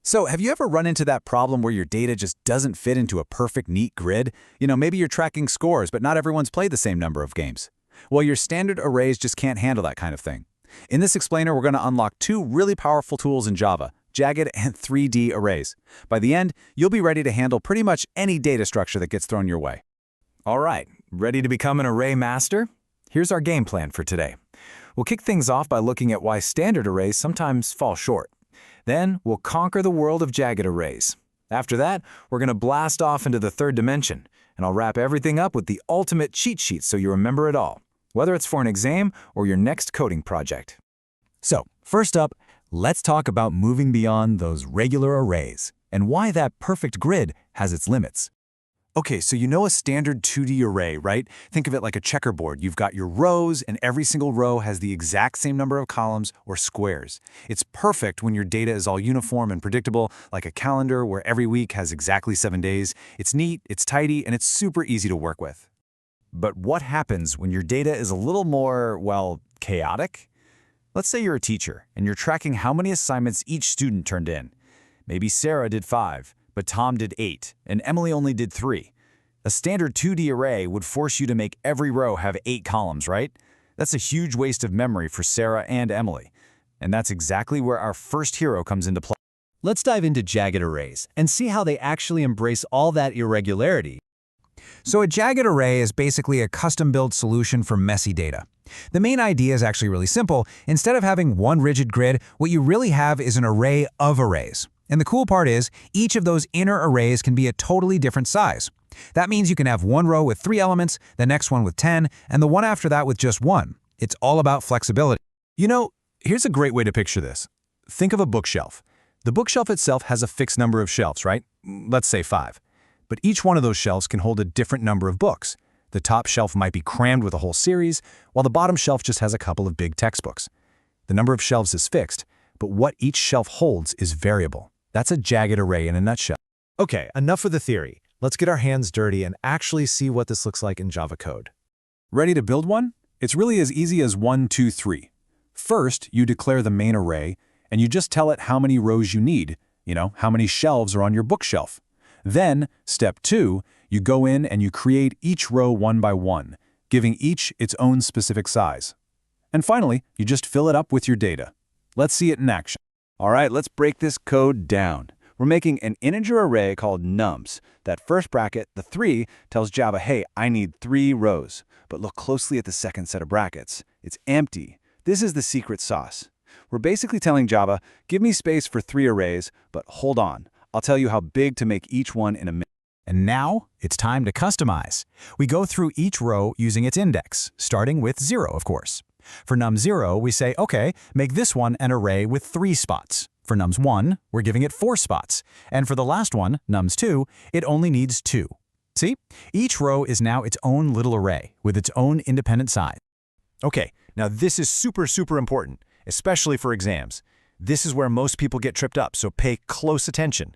So, have you ever run into that problem where your data just doesn't fit into a perfect, neat grid? Maybe you're tracking scores, but not everyone's played the same number of games. Well, your standard arrays just can't handle that kind of thing. In this explainer, we're going to unlock two really powerful tools in Java, jagged and 3D arrays. By the end, you'll be ready to handle pretty much any data structure that gets thrown your way. All right, ready to become an array master? Here's our game plan for today. We'll kick things off by looking at why standard arrays sometimes fall short. Then, we'll conquer the world of jagged arrays. After that, we're going to blast off into the third dimension, and I'll wrap everything up with the ultimate cheat sheet so you remember it all, whether it's for an exam or your next coding project. So, first up, let's talk about moving beyond those regular arrays and why that perfect grid has its limits. Okay, so you know a standard 2D array, right? Think of it like a checkerboard. You've got your rows, and every single row has the exact same number of columns or squares. It's perfect when your data is all uniform and predictable, like a calendar where every week has exactly 7 days. It's neat, it's tidy, and it's super easy to work with. But what happens when your data is a little more, well, chaotic? Let's say you're a teacher, and you're tracking how many assignments each student turned in. Maybe Sarah did 5. But Tom did 8, and Emily only did 3. A standard 2D array would force you to make every row have 8 columns, right? That's a huge waste of memory for Sarah and Emily. And that's exactly where our first hero comes into play. Let's dive into jagged arrays and see how they actually embrace all that irregularity. So a jagged array is basically a custom-built solution for messy data. The main idea is actually really simple. Instead of having one rigid grid, what you really have is an array of arrays. And the cool part is, each of those inner arrays can be a totally different size. That means you can have one row with 3 elements, the next one with 10, and the one after that with just 1. It's all about flexibility. Here's a great way to picture this. Think of a bookshelf. The bookshelf itself has a fixed number of shelves, right? Let's say 5. But each one of those shelves can hold a different number of books. The top shelf might be crammed with a whole series, while the bottom shelf just has a couple of big textbooks. The number of shelves is fixed, but what each shelf holds is variable. That's a jagged array in a nutshell. Okay, enough of the theory. Let's get our hands dirty and actually see what this looks like in Java code. Ready to build one? It's really as easy as 1, 2, 3. First, you declare the main array, and you just tell it how many rows you need, how many shelves are on your bookshelf. Then, step 2, you go in and you create each row one by one, giving each its own specific size. And finally, you just fill it up with your data. Let's see it in action. All right, let's break this code down. We're making an integer array called nums. That first bracket, the 3, tells Java, hey, I need 3 rows. But look closely at the second set of brackets. It's empty. This is the secret sauce. We're basically telling Java, give me space for 3 arrays, but hold on. I'll tell you how big to make each one in a minute. And now, it's time to customize. We go through each row using its index, starting with 0, of course. For num0, we say, okay, make this one an array with 3 spots. For nums1, we're giving it 4 spots. And for the last one, nums2, it only needs 2. See? Each row is now its own little array, with its own independent size. Okay, now this is super important, especially for exams. This is where most people get tripped up, so pay close attention.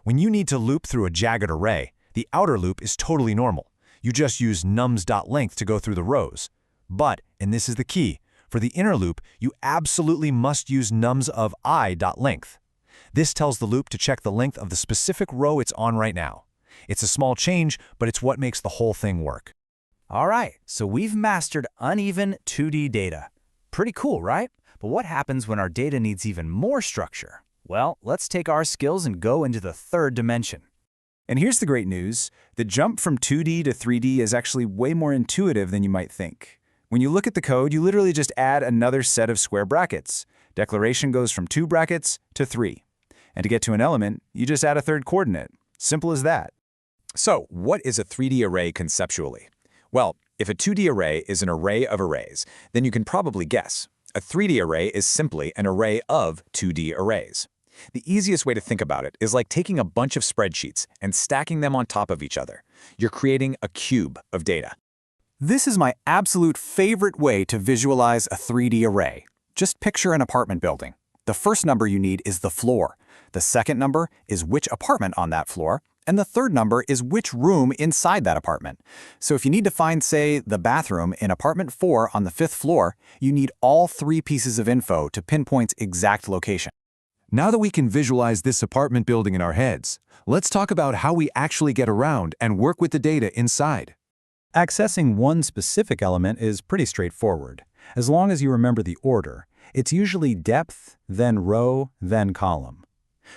When you need to loop through a jagged array, the outer loop is totally normal. You just use nums.length to go through the rows. But, and this is the key, for the inner loop, you absolutely must use nums of I.length. This tells the loop to check the length of the specific row it's on right now. It's a small change, but it's what makes the whole thing work. All right, so we've mastered uneven 2D data. Pretty cool, right? But what happens when our data needs even more structure? Well, let's take our skills and go into the third dimension. And here's the great news. The jump from 2D to 3D is actually way more intuitive than you might think. When you look at the code, you literally just add another set of square brackets. Declaration goes from 2 brackets to 3. And to get to an element, you just add a third coordinate. Simple as that. So, what is a 3D array conceptually? Well, if a 2D array is an array of arrays, then you can probably guess. A 3D array is simply an array of 2D arrays. The easiest way to think about it is like taking a bunch of spreadsheets and stacking them on top of each other. You're creating a cube of data. This is my absolute favorite way to visualize a 3D array. Just picture an apartment building. The first number you need is the floor. The second number is which apartment on that floor. And the third number is which room inside that apartment. So if you need to find, say, the bathroom in apartment 4 on the 5th floor, you need all 3 pieces of info to pinpoint its exact location. Now that we can visualize this apartment building in our heads, let's talk about how we actually get around and work with the data inside. Accessing one specific element is pretty straightforward. As long as you remember the order, it's usually depth, then row, then column.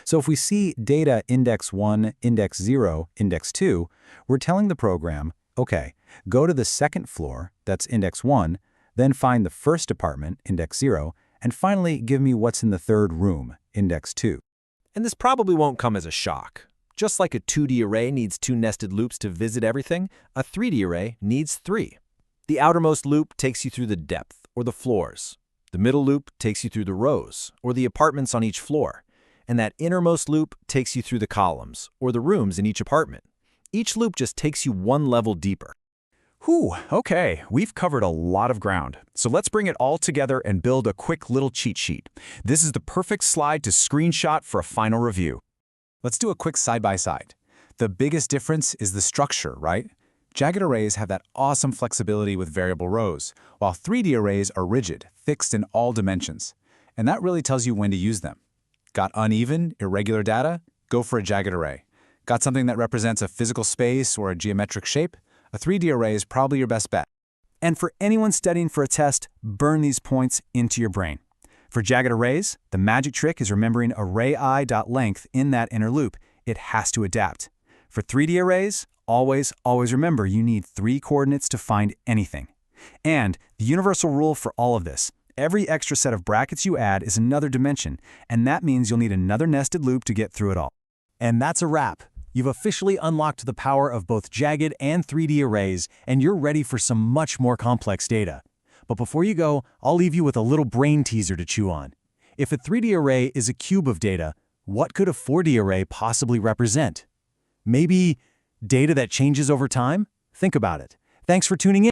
So if we see data index 1, index 0, index 2, we're telling the program, okay, go to the second floor, that's index 1, then find the first apartment, index 0, and finally give me what's in the third room, index 2. And this probably won't come as a shock. Just like a 2D array needs 2 nested loops to visit everything, a 3D array needs 3. The outermost loop takes you through the depth, or the floors. The middle loop takes you through the rows, or the apartments on each floor. And that innermost loop takes you through the columns, or the rooms in each apartment. Each loop just takes you one level deeper. Whew, okay, we've covered a lot of ground. So let's bring it all together and build a quick little cheat sheet. This is the perfect slide to screenshot for a final review. Let's do a quick side-by-side. The biggest difference is the structure, right? Jagged arrays have that awesome flexibility with variable rows, while 3D arrays are rigid, fixed in all dimensions. And that really tells you when to use them. Got uneven, irregular data? Go for a jagged array. Got something that represents a physical space or a geometric shape? A 3D array is probably your best bet. And for anyone studying for a test, burn these points into your brain. For jagged arrays, the magic trick is remembering array_i.length in that inner loop. It has to adapt. For 3D arrays, always remember you need 3 coordinates to find anything. And the universal rule for all of this, every extra set of brackets you add is another dimension, and that means you'll need another nested loop to get through it all. And that's a wrap. You've officially unlocked the power of both jagged and 3D arrays, and you're ready for some much more complex data. But before you go, I'll leave you with a little brain teaser to chew on. If a 3D array is a cube of data, what could a 4D array possibly represent? Maybe data that changes over time? Think about it. Thanks for tuning in.